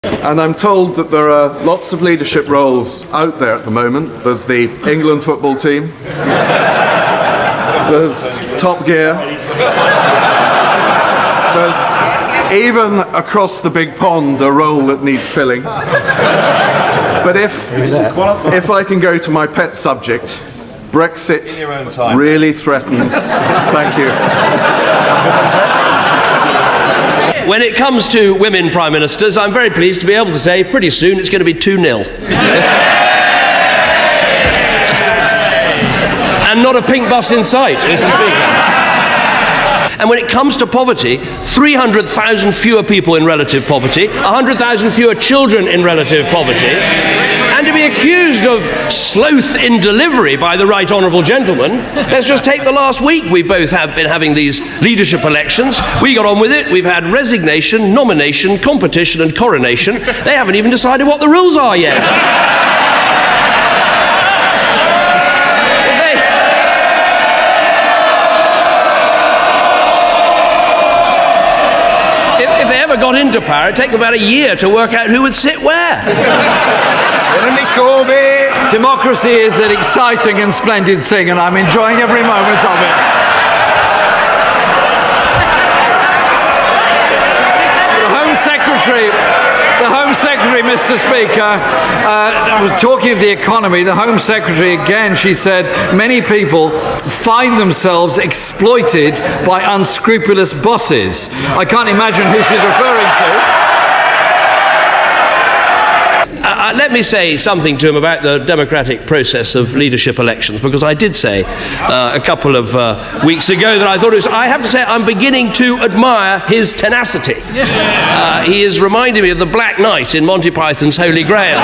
And I'm told that there are lots of leadership roles out there at the moment. There's the England football team. There's Top Gear. There's even across the big pond a role that needs filling. But if I can go to my pet subject, Brexit really threatens. Thank you. When it comes to women prime ministers, I'm very pleased to be able to say pretty soon it's going to be 2-0. And not a pink bus in sight, Mr. Speaker. And when it comes to poverty, 300,000 fewer people in relative poverty, 100,000 fewer children in relative poverty, and to be accused of sloth in delivery by the right honourable gentleman, let's just take the last week. We both have been having these leadership elections. We got on with it. We've had resignation, nomination, competition and coronation. They haven't even decided what the rules are yet. Got into power, it'd take them about a year to work out who would sit where. Jeremy Corbyn. Democracy is an exciting and splendid thing, and I'm enjoying every moment of it. The Home Secretary, Mr. Speaker, was talking of the economy. The Home Secretary, again, she said, many people find themselves exploited by unscrupulous bosses. I can't imagine who she's referring to. Let me say something to him about the democratic process of leadership elections, because I did say a couple of weeks ago that I thought it was, I have to say, I'm beginning to admire his tenacity. He is reminding me of the Black Knight in Monty Python's Holy Grail.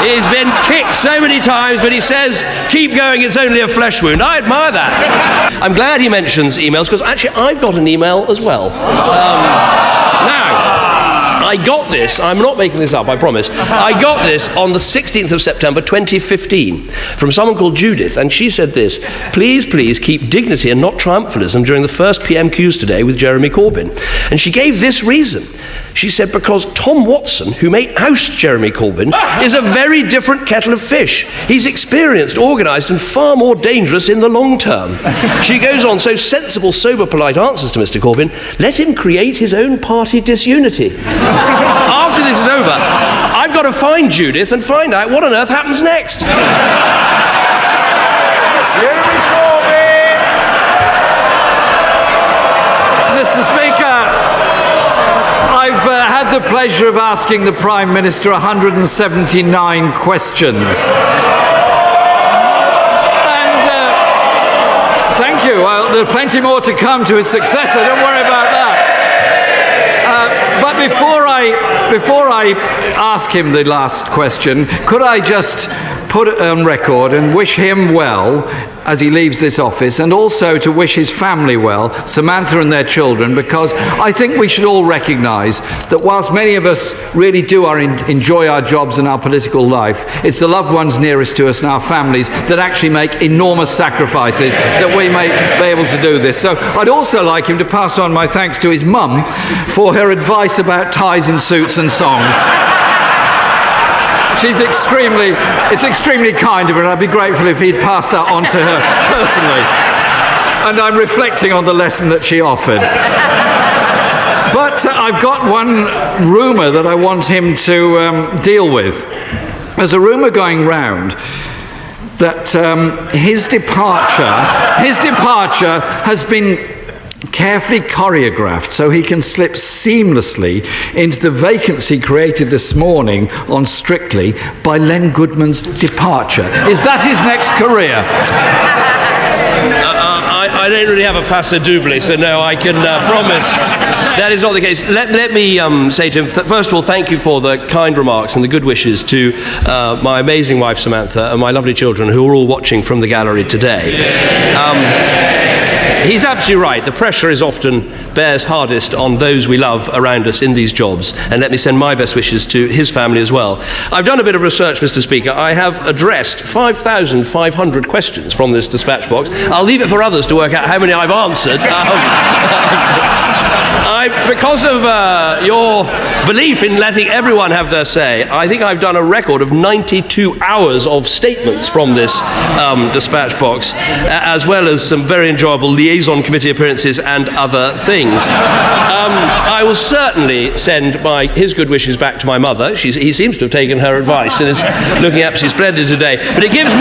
He's been kicked so many times, but he says, keep going, it's only a flesh wound. I admire that. I'm glad he mentions emails, because actually I've got an email as well. Now, I got this, I'm not making this up, I promise. I got this on the 16th of September 2015 from someone called Judith, and she said this: please keep dignity and not triumphalism during the first PMQs today with Jeremy Corbyn. And she gave this reason. She said, because Tom Watson, who may oust Jeremy Corbyn, is a very different kettle of fish. He's experienced, organised and far more dangerous in the long term. She goes on, so sensible, sober, polite answers to Mr. Corbyn. Let him create his own party disunity. After this is over, I've got to find Judith and find out what on earth happens next. Jeremy Corbyn! Mr. Speaker, I've had the pleasure of asking the Prime Minister 179 questions. And thank you. Well, there are plenty more to come to his successor. Don't worry about that. But before I ask him the last question, could I just put it on record and wish him well as he leaves this office, and also to wish his family well, Samantha and their children, because I think we should all recognise that whilst many of us really do enjoy our jobs and our political life, it's the loved ones nearest to us and our families that actually make enormous sacrifices that we may be able to do this. So I'd also like him to pass on my thanks to his mum for her advice about ties and suits and songs. It's extremely kind of her, and I'd be grateful if he'd pass that on to her personally. And I'm reflecting on the lesson that she offered. But I've got one rumour that I want him to deal with. There's a rumour going round that his departure has been carefully choreographed so he can slip seamlessly into the vacancy created this morning on Strictly by Len Goodman's departure. Is that his next career? I don't really have a paso doble, so no, I can promise that is not the case. Let me say to him, first of all, thank you for the kind remarks and the good wishes to my amazing wife Samantha and my lovely children, who are all watching from the gallery today. he's absolutely right. The pressure is often bears hardest on those we love around us in these jobs. And let me send my best wishes to his family as well. I've done a bit of research, Mr. Speaker. I have addressed 5,500 questions from this dispatch box. I'll leave it for others to work out how many I've answered. Because of your belief in letting everyone have their say, I think I've done a record of 92 hours of statements from this dispatch box, as well as some very enjoyable liaison committee appearances and other things. I will certainly send his good wishes back to my mother. He seems to have taken her advice and is looking absolutely splendid today. But it gives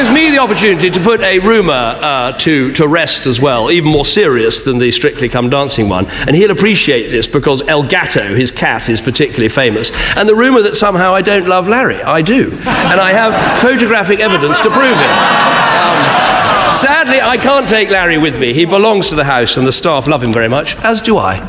me the opportunity to put a rumour to rest as well, even more serious than the Strictly Come Dancing one. And he'll appreciate this because El Gato, his cat, is particularly famous. And the rumour that somehow I don't love Larry. I do. And I have photographic evidence to prove it. Sadly, I can't take Larry with me. He belongs to the house and the staff love him very much, as do I.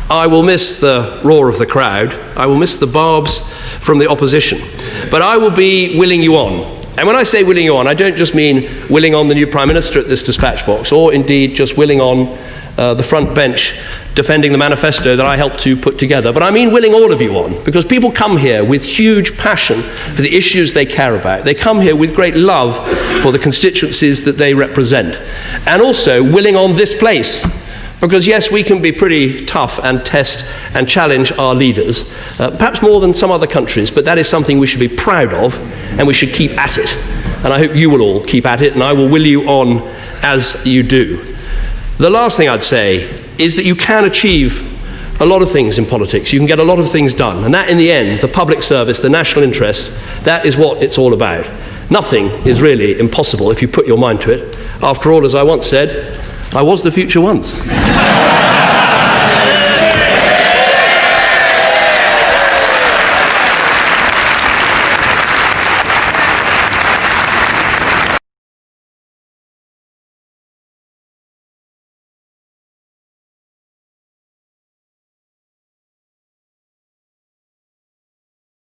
I will miss the roar of the crowd. I will miss the barbs from the opposition. But I will be willing you on. And when I say willing you on, I don't just mean willing on the new Prime Minister at this dispatch box, or indeed just willing on the front bench defending the manifesto that I helped to put together. But I mean willing all of you on, because people come here with huge passion for the issues they care about. They come here with great love for the constituencies that they represent. And also willing on this place. Because yes, we can be pretty tough and test and challenge our leaders, perhaps more than some other countries, but that is something we should be proud of and we should keep at it. And I hope you will all keep at it, and I will will you on as you do. The last thing I'd say is that you can achieve a lot of things in politics. You can get a lot of things done, and that in the end, the public service, the national interest, that is what it's all about. Nothing is really impossible if you put your mind to it. After all, as I once said, I was the future once.